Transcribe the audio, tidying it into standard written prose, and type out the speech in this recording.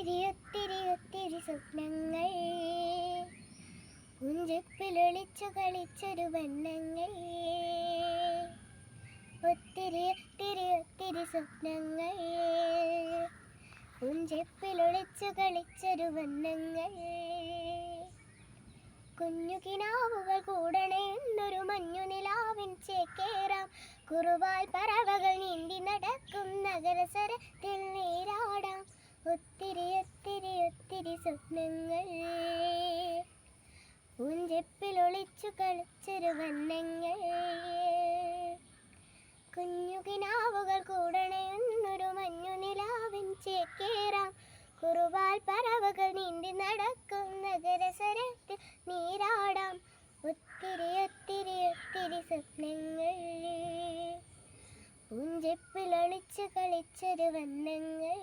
ഒത്തിരി ഒത്തിരി സ്വപ്നങ്ങൾ പുഞ്ചിപ്പിലൊളിച്ചു കളിച്ചൊരു വണ്ണങ്ങൾ. ഒത്തിരി ഒത്തിരി ഒത്തിരി സ്വപ്നങ്ങൾ പുഞ്ചിപ്പിലൊളിച്ചു കളിച്ചൊരു വണ്ണങ്ങൾ. കുഞ്ഞു കിനാവുകൾ കൂടണേന്നൊരു മഞ്ഞു നിലാവിൻ ചേക്കേറാം. കുറുവാൽ പറവകൾ നീന്തി നടക്കും നഗരസരത്തിൽ നീരാടാം. ഒത്തിരി ഒത്തിരി ഒത്തിരി സ്വപ്നങ്ങൾ പൂഞ്ചെപ്പിലൊളിച്ചു കളിച്ചൊരു വണ്ണങ്ങൾ. കുഞ്ഞു കിനാവുകൾ കൂടണേന്നൊരു മഞ്ഞു നിലാവിൻ ചേക്കേറാം. കുറുവാൽ പറവകൾ നീന്തി നടക്കും നഗരസരത്തിൽ നീരാടാം. ഒത്തിരി ഒത്തിരി ഒത്തിരി സ്വപ്നങ്ങൾ പൂഞ്ചെപ്പിലൊളിച്ചു കളിച്ചൊരു വണ്ണങ്ങൾ.